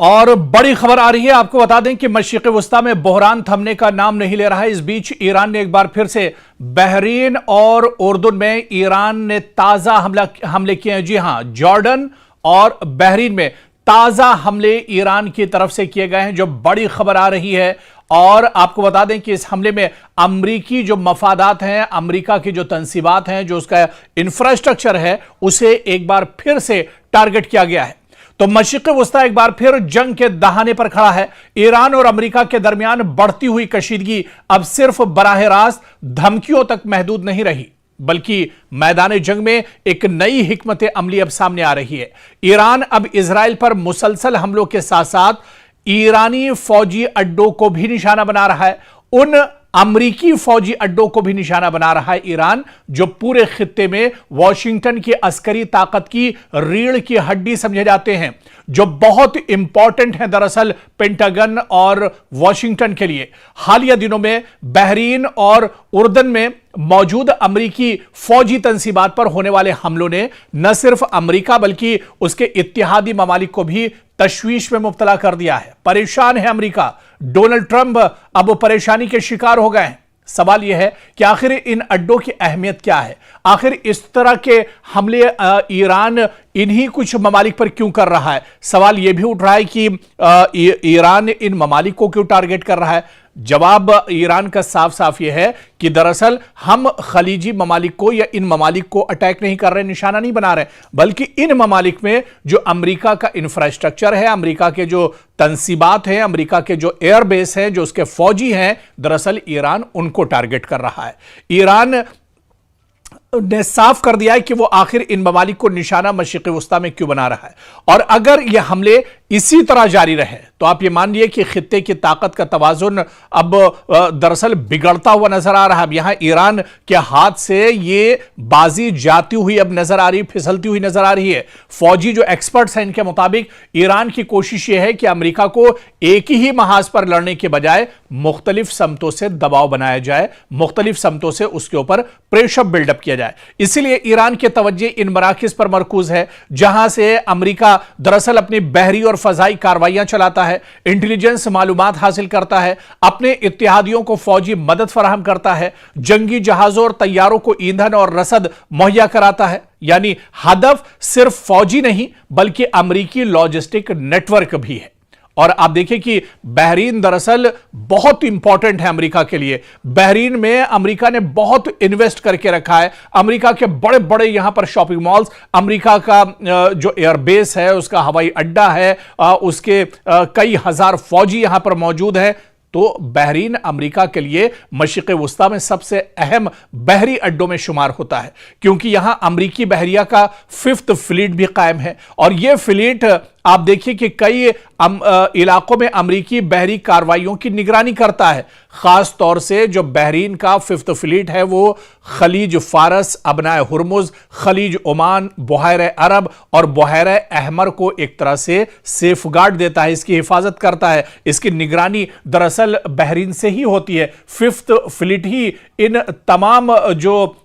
और बड़ी खबर आ रही है, आपको बता दें कि मशरिक़ वस्ता में बहरान थमने का नाम नहीं ले रहा है। इस बीच ईरान ने एक बार फिर से बहरीन और उर्दुन में ईरान ने ताजा हमले किए हैं। जी हां, जॉर्डन और बहरीन में ताजा हमले ईरान की तरफ से किए गए हैं, जो बड़ी खबर आ रही है। और आपको बता दें कि इस हमले में अमरीकी जो मफादात हैं, अमरीका की जो तंसीबात हैं, जो उसका इंफ्रास्ट्रक्चर है, उसे एक बार फिर से टारगेट किया गया है। तो मशरिक़ वस्ता एक बार फिर जंग के दहाने पर खड़ा है। ईरान और अमेरिका के दरमियान बढ़ती हुई कशीदगी अब सिर्फ बराह रास्त धमकियों तक महदूद नहीं रही, बल्कि मैदान जंग में एक नई हिकमत अमली अब सामने आ रही है। ईरान अब इजराइल पर मुसलसल हमलों के साथ साथ ईरानी फौजी अड्डों को भी निशाना बना रहा है। उन अमरीकी फौजी अड्डों को भी निशाना बना रहा है ईरान, जो पूरे खित्ते में वॉशिंगटन की अस्करी ताकत की रीढ़ की हड्डी समझे जाते हैं, जो बहुत इंपॉर्टेंट है दरअसल पेंटागन और वॉशिंगटन के लिए। हालिया दिनों में बहरीन और उर्दन में मौजूद अमरीकी फौजी तंसीबात पर होने वाले हमलों ने न सिर्फ अमरीका बल्कि उसके इत्तेहादी ममालिक को भी तशवीश में मुब्तला कर दिया है। परेशान है अमरीका। डोनाल्ड ट्रंप अब परेशानी के शिकार हो गए हैं। सवाल यह है कि आखिर इन अड्डों की अहमियत क्या है? आखिर इस तरह के हमले ईरान इन्हीं कुछ ममालिक पर क्यों कर रहा है? सवाल यह भी उठ रहा है कि ईरान इन ममालिक को क्यों टारगेट कर रहा है? जवाब ईरान का साफ साफ यह है कि दरअसल हम खलीजी ममालिक को या इन ममालिक को अटैक नहीं कर रहे, निशाना नहीं बना रहे, बल्कि इन ममालिक में जो अमेरिका का इंफ्रास्ट्रक्चर है, अमेरिका के जो तंसीबात हैं, अमेरिका के जो एयरबेस हैं, जो उसके फौजी हैं, दरअसल ईरान उनको टारगेट कर रहा है। ईरान ने साफ कर दिया है कि वो आखिर इन ममालिक को निशाना मशरिक़ वस्ता में क्यों बना रहा है। और अगर ये हमले इसी तरह जारी रहे तो आप ये मान लिए कि खित्ते की ताकत का तवाजुन अब दरअसल बिगड़ता हुआ नजर आ रहा है। अब यहां ईरान के हाथ से ये बाजी जाती हुई अब नजर आ रही, फिसलती हुई नजर आ रही है। फौजी जो एक्सपर्ट्स हैं, इनके मुताबिक ईरान की कोशिश यह है कि अमेरिका को एक ही महाज पर लड़ने के बजाय मुख्तलिफ समतों से दबाव बनाया जाए, मुख्तलिफ समतों से उसके ऊपर प्रेशर बिल्डअप किया जाए। इसीलिए ईरान के तवज्जे इन मराकिज पर मरकूज है, जहां से अमेरिका दरअसल अपनी बहरी और फजाई कार्रवाइयां चलाता है, इंटेलिजेंस मालूमात हासिल करता है, अपने इत्तेहादियों को फौजी मदद फराहम करता है, जंगी जहाजों और तैयारों को ईंधन और रसद मुहैया कराता है। यानी हदफ सिर्फ फौजी नहीं बल्कि अमेरिकी लॉजिस्टिक नेटवर्क भी है। और आप देखिए कि बहरीन दरअसल बहुत इंपॉर्टेंट है अमेरिका के लिए। बहरीन में अमेरिका ने बहुत इन्वेस्ट करके रखा है। अमेरिका के बड़े बड़े यहां पर शॉपिंग मॉल्स, अमेरिका का जो एयरबेस है, उसका हवाई अड्डा है, उसके कई हजार फौजी यहां पर मौजूद हैं। तो बहरीन अमेरिका के लिए मशरिक़ वस्ता में सबसे अहम बहरी अड्डों में शुमार होता है, क्योंकि यहां अमेरिकी बहरिया का 5th फ्लीट भी कायम है। और यह फ्लीट आप देखिए कि कई इलाकों में अमेरिकी बहरी कार्रवाइयों की निगरानी करता है। खास तौर से जो बहरीन का 5th फ्लीट है, वो खलीज फारस, अबनाए हुर्मुज, खलीज ओमान, बहर अरब और बहर अहमर को एक तरह से सेफगार्ड देता है, इसकी हिफाजत करता है। इसकी निगरानी दरअसल बहरीन से ही होती है। 5th फ्लीट ही इन तमाम जो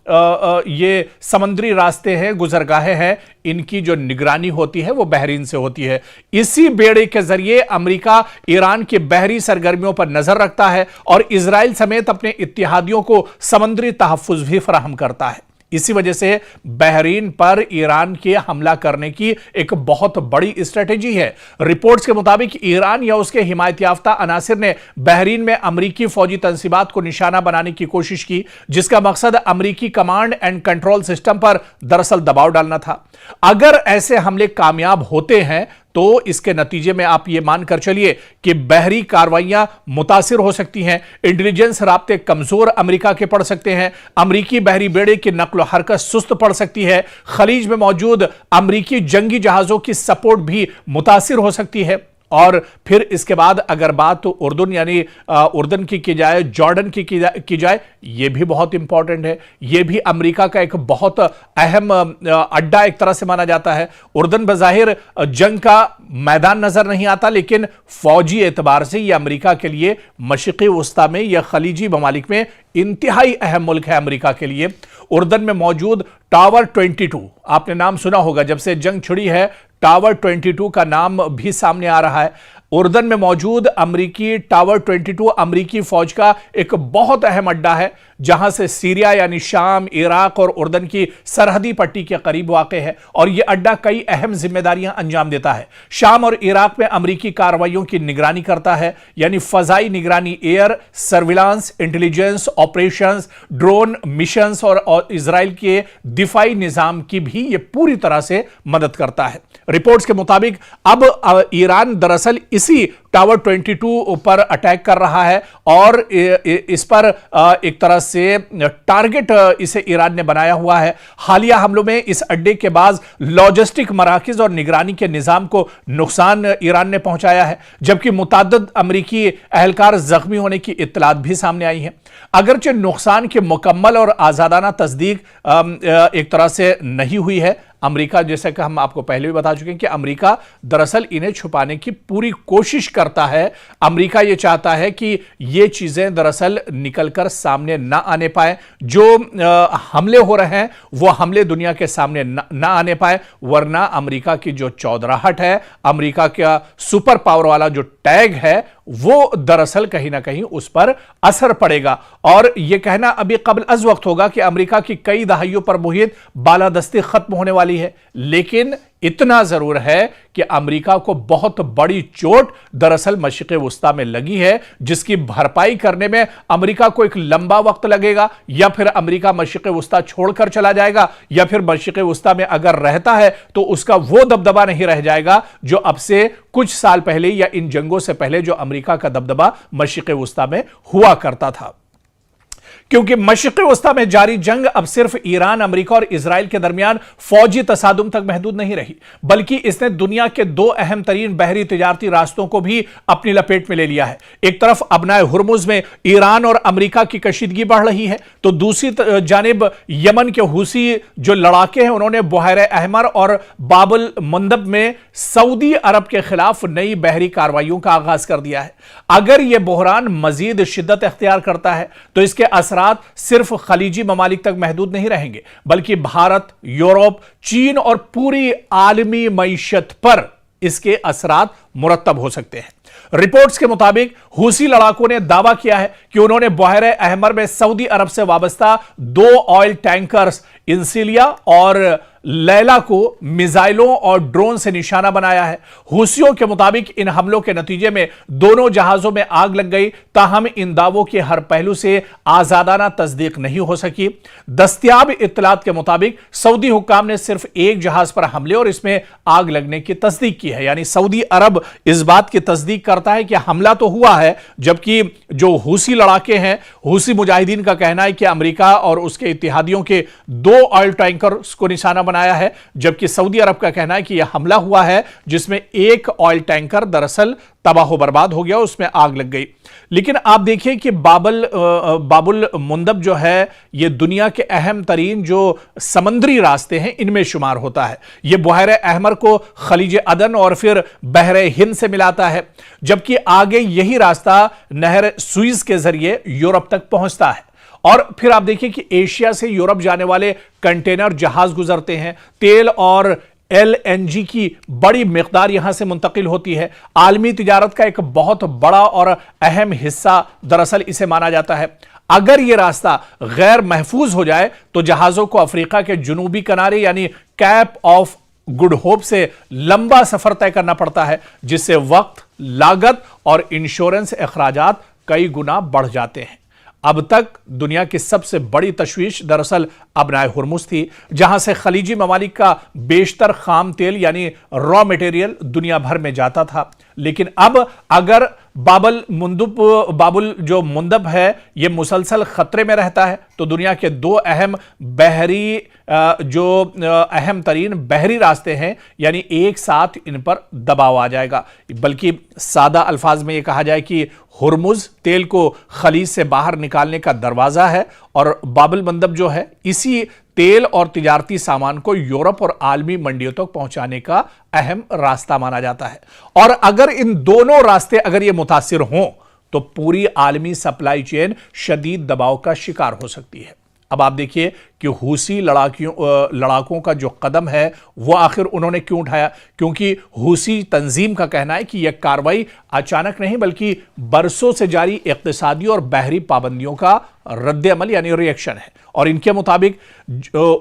ये समुद्री रास्ते हैं, गुजरगाहें हैं, इनकी जो निगरानी होती है वो बहरीन से होती है। इसी बेड़े के जरिए अमेरिका ईरान की बहरी सरगर्मियों पर नजर रखता है और इजराइल समेत अपने इत्तेहादियों को समुद्री तहफ्फुज़ भी फराहम करता है। इसी वजह से बहरीन पर ईरान के हमला करने की एक बहुत बड़ी स्ट्रेटेजी है। रिपोर्ट्स के मुताबिक ईरान या उसके हिमायत याफ्ता अनासिर ने बहरीन में अमरीकी फौजी तंसीबात को निशाना बनाने की कोशिश की, जिसका मकसद अमरीकी कमांड एंड कंट्रोल सिस्टम पर दरअसल दबाव डालना था। अगर ऐसे हमले कामयाब होते हैं तो इसके नतीजे में आप यह मानकर चलिए कि बहरी कार्रवाइयां मुतासिर हो सकती हैं, इंटेलिजेंस राब्ते कमजोर अमेरिका के पड़ सकते हैं, अमेरिकी बहरी बेड़े की नक्ल हरकत सुस्त पड़ सकती है, खलीज में मौजूद अमेरिकी जंगी जहाजों की सपोर्ट भी मुतासिर हो सकती है। और फिर इसके बाद अगर बात उर्दुन यानी उर्दन की जाए, जॉर्डन की जाए, यह भी बहुत इंपॉर्टेंट है। यह भी अमेरिका का एक बहुत अहम अड्डा एक तरह से माना जाता है। उर्दन बज़ाहिर जंग का मैदान नजर नहीं आता, लेकिन फौजी एतबार से यह अमेरिका के लिए मशरिक़ वस्ता में या खलीजी ममालिक में इंतहाई अहम मुल्क है अमेरिका के लिए। उर्दन में मौजूद टावर 22, आपने नाम सुना होगा, जब से जंग छिड़ी है टावर 22 का नाम भी सामने आ रहा है। उर्दन में मौजूद अमरीकी टावर 22 अमरीकी फौज का एक बहुत अहम अड्डा है, जहां से सीरिया यानी शाम, इराक और उर्दन की सरहदी पट्टी के करीब वाक़ है और यह अड्डा कई अहम जिम्मेदारियां अंजाम देता है। शाम और इराक में अमरीकी कार्रवाइयों की निगरानी करता है, यानी फजाई निगरानी, air surveillance, intelligence operations, drone missions और इजराइल के दिफाई निजाम की भी यह पूरी तरह से मदद करता है। रिपोर्ट्स के मुताबिक अब ईरान दरअसल इसी टावर 22 पर अटैक कर रहा है और इस पर एक तरह से टारगेट इसे ईरान ने बनाया हुआ है। हालिया हमलों में इस अड्डे के बाद लॉजिस्टिक मराकज और निगरानी के निजाम को नुकसान ईरान ने पहुंचाया है, जबकि मुताद्दद अमरीकी एहलकार जख्मी होने की इत्तलात भी सामने आई है। अगरचे नुकसान की मुकम्मल और आजादाना तस्दीक एक तरह से नहीं हुई है। अमेरिका, जैसे कि हम आपको पहले भी बता चुके हैं कि अमेरिका दरअसल इन्हें छुपाने की पूरी कोशिश करता है। अमेरिका यह चाहता है कि ये चीजें दरअसल निकलकर सामने ना आने पाए। जो हमले हो रहे हैं वो हमले दुनिया के सामने ना आने पाए, वरना अमेरिका की जो चौधराहट है, अमेरिका का सुपर पावर वाला जो टैग है, वो दरअसल कहीं ना कहीं उस पर असर पड़ेगा। और यह कहना अभी कबल अज वक्त होगा कि अमेरिका की कई दहाइयों पर मुहित बालादस्ती खत्म होने वाली है, लेकिन इतना जरूर है कि अमेरिका को बहुत बड़ी चोट दरअसल मशरिक़ वुस्ता में लगी है, जिसकी भरपाई करने में अमेरिका को एक लंबा वक्त लगेगा, या फिर अमेरिका मशरिक़ वुस्ता छोड़कर चला जाएगा, या फिर मशरिक़ वुस्ता में अगर रहता है तो उसका वो दबदबा नहीं रह जाएगा जो अब से कुछ साल पहले या इन जंगों से पहले जो अमेरिका का दबदबा मशरिक़ वुस्ता में हुआ करता था। क्योंकि मशरिक़ वुस्ता में जारी जंग अब सिर्फ ईरान, अमेरिका और इजराइल के दरमियान फौजी तसादुम तक महदूद नहीं रही, बल्कि इसने दुनिया के दो अहम तरीन बहरी तिजारती रास्तों को भी अपनी लपेट में ले लिया है। एक तरफ अबनाए हुर्मुज में ईरान और अमेरिका की कशीदगी बढ़ रही है, तो दूसरी जानिब यमन के हुसी जो लड़ाके हैं, उन्होंने बुहैरे अहमर और बाबुल मंदब में सऊदी अरब के खिलाफ नई बहरी कार्रवाइयों का आगाज कर दिया है। अगर यह बहरान मजीद शिद्दत इख्तियार करता है तो इसके असरात सिर्फ खलीजी ममालिक तक महदूद नहीं रहेंगे, बल्कि भारत, यूरोप, चीन और पूरी आलमी मईशत पर इसके असरात मुरत्तब हो सकते हैं। रिपोर्ट्स के मुताबिक हुसी लड़ाकों ने दावा किया है कि उन्होंने बुहैरे अहमर में सऊदी अरब से वाबस्ता 2 ऑयल टैंकर्स इंसिलिया और लैला को मिसाइलों और ड्रोन से निशाना बनाया है। हुसियों के मुताबिक इन हमलों के नतीजे में दोनों जहाजों में आग लग गई, ताहम इन दावों के हर पहलू से आजादाना तस्दीक नहीं हो सकी। दस्तयाब इत्तलात के मुताबिक सऊदी हुक्काम ने सिर्फ एक जहाज पर हमले और इसमें आग लगने की तस्दीक की है, यानी सऊदी अरब इस बात की तस्दीक करता है कि हमला तो हुआ है, जबकि जो हुसी लड़ाके हैं, हुसी मुजाहिदीन का कहना है कि अमेरिका और उसके इत्तेहादियों के 2 ऑयल टैंकर्स को निशाना बनाया है, जबकि सऊदी अरब का कहना है कि यह हमला हुआ है जिसमें एक ऑयल टैंकर दरअसल तबाह बर्बाद हो गया, उसमें आग लग गई। लेकिन आप देखिए कि बाबुल मुंदब जो है, यह दुनिया के अहम तरीन जो समंदरी रास्ते हैं इनमें शुमार होता है। यह बुहैरे अहमर को खलीज अदन और फिर बहरे हिंद से मिलाता है, जबकि आगे यही रास्ता नहर सुइज के जरिए यूरोप तक पहुंचता है। और फिर आप देखिए कि एशिया से यूरोप जाने वाले कंटेनर जहाज गुजरते हैं, तेल और LNG की बड़ी मिकदार यहां से मुंतकिल होती है। आलमी तिजारत का एक बहुत बड़ा और अहम हिस्सा दरअसल इसे माना जाता है। अगर यह रास्ता गैर महफूज हो जाए तो जहाजों को अफ्रीका के जुनूबी किनारे यानी कैप ऑफ गुड होप से लंबा सफर तय करना पड़ता है, जिससे वक्त, लागत और इंश्योरेंस अखराजात कई गुना बढ़ जाते हैं। अब तक दुनिया की सबसे बड़ी तशवीश दरअसल अबनाए हुर्मुज थी, जहां से खलीजी ममालिक का बेशतर खाम तेल यानी रॉ मटेरियल दुनिया भर में जाता था। लेकिन अब अगर बाबुल जो मुंदब है यह मुसलसल खतरे में रहता है, तो दुनिया के 2 अहम बहरी जो अहम तरीन बहरी रास्ते हैं, यानी एक साथ इन पर दबाव आ जाएगा। बल्कि सादा अल्फाज में यह कहा जाए कि हुर्मुज तेल को खलीज से बाहर निकालने का दरवाजा है और बाबुल मंदब जो है इसी तेल और तिजारती सामान को यूरोप और आलमी मंडियों तक पहुंचाने का अहम रास्ता माना जाता है। और अगर इन दोनों रास्ते अगर ये मुतासिर हों तो पूरी आलमी सप्लाई चेन शदीद दबाव का शिकार हो सकती है। अब आप देखिए कि हूसी लड़ाकों का जो कदम है वो आखिर उन्होंने क्यों उठाया, क्योंकि हूसी तंजीम का कहना है कि यह कार्रवाई अचानक नहीं बल्कि बरसों से जारी इक्तिसादी और बहरी पाबंदियों का रद्द अमल यानी रिएक्शन है। और इनके मुताबिक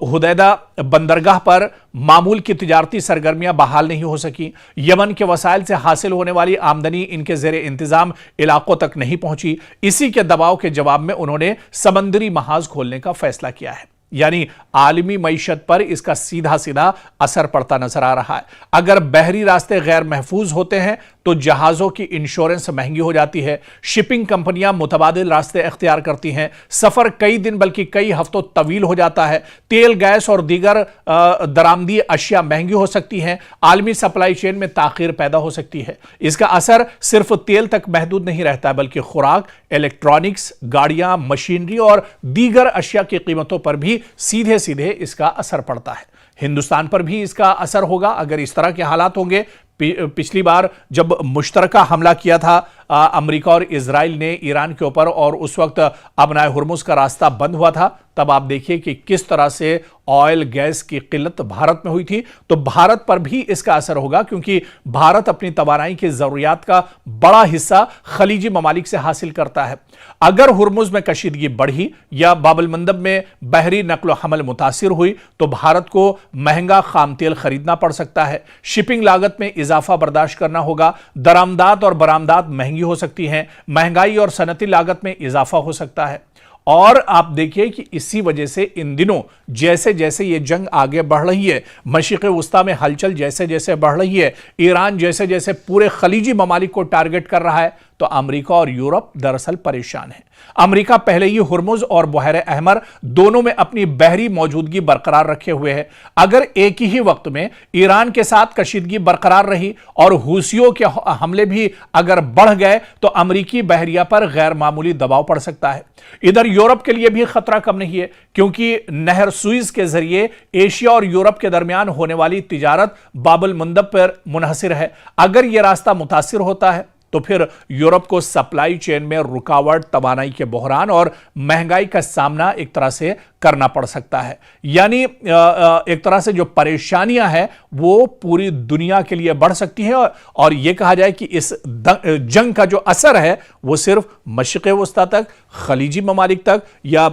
हुदैदा बंदरगाह पर मामूल की तिजारती सरगर्मियां बहाल नहीं हो सकी, यमन के वसाइल से हासिल होने वाली आमदनी इनके जेर इंतजाम इलाकों तक नहीं पहुंची। इसी के दबाव के जवाब में उन्होंने समंदरी महाज खोलने का फैसला किया है, यानी आलमी मईशत पर इसका सीधा सीधा असर पड़ता नजर आ रहा है। अगर बहरी रास्ते गैर महफूज होते हैं तो जहाजों की इंश्योरेंस महंगी हो जाती है, शिपिंग कंपनियां मुतबादिल रास्ते अख्तियार करती हैं, सफर कई दिन बल्कि कई हफ्तों तवील हो जाता है, तेल गैस और दीगर दरामदी अशिया महंगी हो सकती हैं, आलमी सप्लाई चेन में ताखीर पैदा हो सकती है। इसका असर सिर्फ तेल तक महदूद नहीं रहता है बल्कि खुराक, इलेक्ट्रॉनिक्स, गाड़ियां, मशीनरी और दीगर अशिया की कीमतों पर भी सीधे सीधे इसका असर पड़ता है। हिंदुस्तान पर भी इसका असर होगा अगर इस तरह के हालात होंगे। पिछली बार जब मुश्तरका हमला किया था अमेरिका और इजराइल ने ईरान के ऊपर और उस वक्त अबनाए हुर्मुज का रास्ता बंद हुआ था, तब आप देखिए कि किस तरह से ऑयल गैस की किल्लत भारत में हुई थी। तो भारत पर भी इसका असर होगा क्योंकि भारत अपनी तवानाई की जरूरियात का बड़ा हिस्सा खलीजी ममालिक से हासिल करता है। अगर हुर्मुज में कशीदगी बढ़ी या बाबल मंदब में बहरी नकलो हमल मुतासिर हुई तो भारत को महंगा खाम तेल खरीदना पड़ सकता है, शिपिंग लागत में इजाफा बर्दाश्त करना होगा, दरामदात और बरामदात महंगी हो सकती हैं, महंगाई और सनती लागत में इजाफा हो सकता है। और आप देखिए कि इसी वजह से इन दिनों जैसे जैसे ये जंग आगे बढ़ रही है, मशरिक़ वुस्ता में हलचल जैसे जैसे बढ़ रही है, ईरान जैसे जैसे पूरे खलीजी ममालिक को टारगेट कर रहा है, तो अमेरिका और यूरोप दरअसल परेशान है। अमेरिका पहले ही हुर्मुज और बहर अहमर दोनों में अपनी बहरी मौजूदगी बरकरार रखे हुए है। अगर एक ही वक्त में ईरान के साथ कशीदगी बरकरार रही और हूसियों के हमले भी अगर बढ़ गए तो अमेरिकी बहरिया पर गैर मामूली दबाव पड़ सकता है। इधर यूरोप के लिए भी खतरा कम नहीं है क्योंकि नहर सुइज के जरिए एशिया और यूरोप के दरमियान होने वाली तिजारत बाबुल मंदब पर मुनहसिर है। अगर यह रास्ता मुतासिर होता है तो फिर यूरोप को सप्लाई चेन में रुकावट, तवानाई के बहरान और महंगाई का सामना एक तरह से करना पड़ सकता है। यानी एक तरह से जो परेशानियां हैं वो पूरी दुनिया के लिए बढ़ सकती हैं और यह कहा जाए कि इस जंग का जो असर है वो सिर्फ मशरिक़ वुस्ता तक, खलीजी ममालिक तक या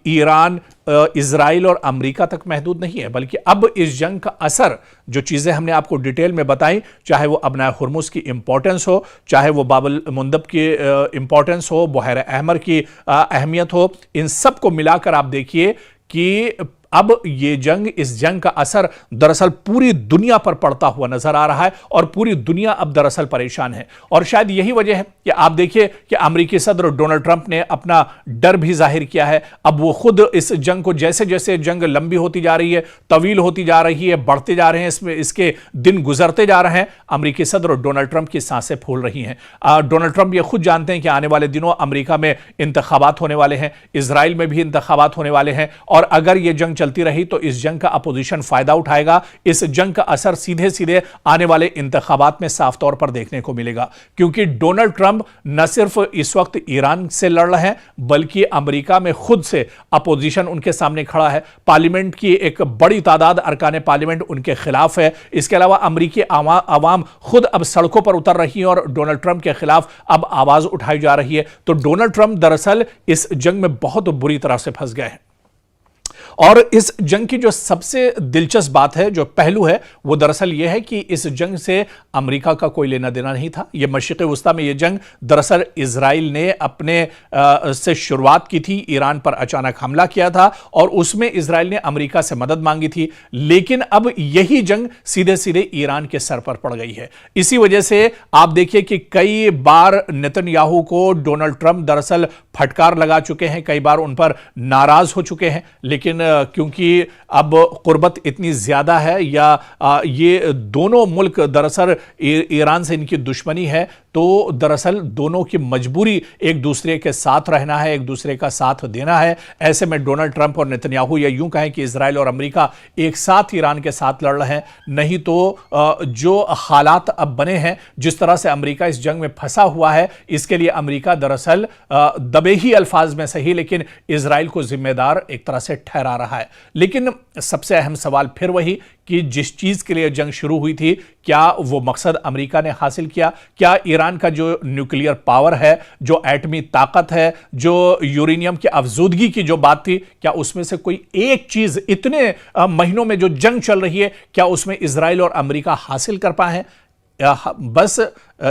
ईरान, इजराइल और अमेरिका तक महदूद नहीं है, बल्कि अब इस जंग का असर जो चीजें हमने आपको डिटेल में बताई, चाहे वो अबनाए हुर्मुज की इंपॉर्टेंस हो, चाहे वो बाबुल मुंदब की इंपॉर्टेंस हो, बहर अहमर की अहमियत हो, इन सब को मिलाकर आप देखिए कि अब ये जंग, इस जंग का असर दरअसल पूरी दुनिया पर पड़ता हुआ नजर आ रहा है और पूरी दुनिया अब दरअसल परेशान है। और शायद यही वजह है कि आप देखिए कि अमेरिकी सदर डोनाल्ड ट्रंप ने अपना डर भी जाहिर किया है। अब वो खुद इस जंग को, जैसे जैसे जंग लंबी होती जा रही है, तवील होती जा रही है, बढ़ते जा रहे हैं, इसमें इसके दिन गुजरते जा रहे हैं, अमेरिकी सदर डोनाल्ड ट्रंप की सांसें फूल रही हैं। डोनाल्ड ट्रंप ये खुद जानते हैं कि आने वाले दिनों अमेरिका में इंतखाबात होने वाले हैं, इजराइल में भी इंतखाबात होने वाले हैं और अगर ये जंग चलती रही तो इस जंग का अपोजिशन फायदा उठाएगा। इस जंग का असर सीधे सीधे आने वाले इंतखाबात में साफ तौर पर देखने को मिलेगा क्योंकि डोनाल्ड ट्रंप न सिर्फ इस वक्त ईरान से लड़ रहे हैं बल्कि अमेरिका में खुद से अपोजिशन उनके सामने खड़ा है। पार्लियामेंट की एक बड़ी तादाद अरकान पार्लियामेंट उनके खिलाफ है। इसके अलावा अमेरिकी आवाम खुद अब सड़कों पर उतर रही है और डोनाल्ड ट्रंप के खिलाफ अब आवाज उठाई जा रही है। तो डोनाल्ड ट्रंप दरअसल इस जंग में बहुत बुरी तरह से फंस गए हैं। और इस जंग की जो सबसे दिलचस्प बात है, जो पहलू है, वो दरअसल यह है कि इस जंग से अमेरिका का कोई लेना देना नहीं था। यह मशरिक़ वुस्ता में यह जंग दरअसल इजराइल ने अपने से शुरुआत की थी, ईरान पर अचानक हमला किया था और उसमें इजराइल ने अमेरिका से मदद मांगी थी। लेकिन अब यही जंग सीधे सीधे ईरान के सर पर पड़ गई है। इसी वजह से आप देखिए कि कई बार नेतन्याहू को डोनाल्ड ट्रंप दरअसल फटकार लगा चुके हैं, कई बार उन पर नाराज हो चुके हैं, लेकिन क्योंकि अब कुर्बत इतनी ज्यादा है या ये दोनों मुल्क दरअसल ईरान से इनकी दुश्मनी है, तो दरअसल दोनों की मजबूरी एक दूसरे के साथ रहना है, एक दूसरे का साथ देना है। ऐसे में डोनाल्ड ट्रंप और नेतन्याहू या यूं कहें कि इजराइल और अमेरिका एक साथ ईरान के साथ लड़ रहे हैं। नहीं तो जो हालात अब बने हैं, जिस तरह से अमेरिका इस जंग में फंसा हुआ है, इसके लिए अमेरिका दरअसल दबे ही अल्फाज में सही लेकिन इजराइल को जिम्मेदार एक तरह से ठहरा रहा है। लेकिन सबसे अहम सवाल फिर वही कि जिस चीज के लिए जंग शुरू हुई थी, क्या वो मकसद अमेरिका ने हासिल किया? क्या ईरान का जो न्यूक्लियर पावर है, जो एटमी ताकत है, जो यूरेनियम की अफजूदगी की जो बात थी, क्या उसमें से कोई एक चीज इतने महीनों में जो जंग चल रही है, क्या उसमें इजराइल और अमेरिका हासिल कर पाए हैं? बस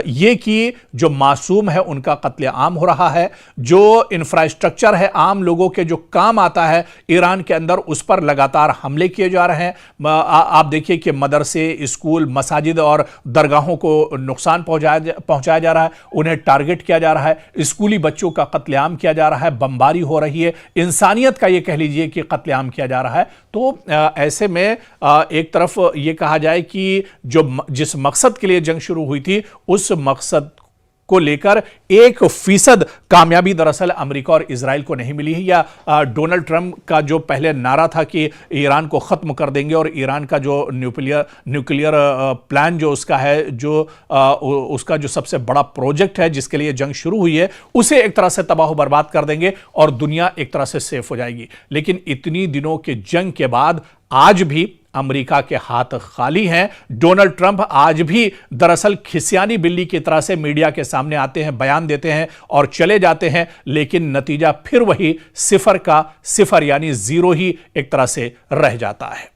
ये कि जो मासूम है उनका कत्लेआम हो रहा है, जो इंफ्रास्ट्रक्चर है आम लोगों के जो काम आता है ईरान के अंदर, उस पर लगातार हमले किए जा रहे हैं। आप देखिए कि मदरसे, स्कूल, मसाजिद और दरगाहों को नुकसान पहुंचाया जा रहा है, उन्हें टारगेट किया जा रहा है, स्कूली बच्चों का कत्लेआम किया जा रहा है, बमबारी हो रही है, इंसानियत का ये कह लीजिए कि कत्लेआम किया जा रहा है। तो ऐसे में एक तरफ ये कहा जाए कि जिस मकसद के लिए जंग शुरू हुई थी, उस मकसद को लेकर 1% कामयाबी दरअसल अमेरिका और इजराइल को नहीं मिली है। या डोनाल्ड ट्रंप का जो पहले नारा था कि ईरान को खत्म कर देंगे और ईरान का जो न्यूक्लियर प्लान जो उसका है, जो उसका जो सबसे बड़ा प्रोजेक्ट है जिसके लिए जंग शुरू हुई है, उसे एक तरह से तबाह बर्बाद कर देंगे और दुनिया एक तरह से सेफ हो जाएगी। लेकिन इतनी दिनों के जंग के बाद आज भी अमेरिका के हाथ खाली हैं। डोनाल्ड ट्रंप आज भी दरअसल खिसियानी बिल्ली की तरह से मीडिया के सामने आते हैं, बयान देते हैं और चले जाते हैं, लेकिन नतीजा फिर वही सिफर का सिफर यानी जीरो ही एक तरह से रह जाता है।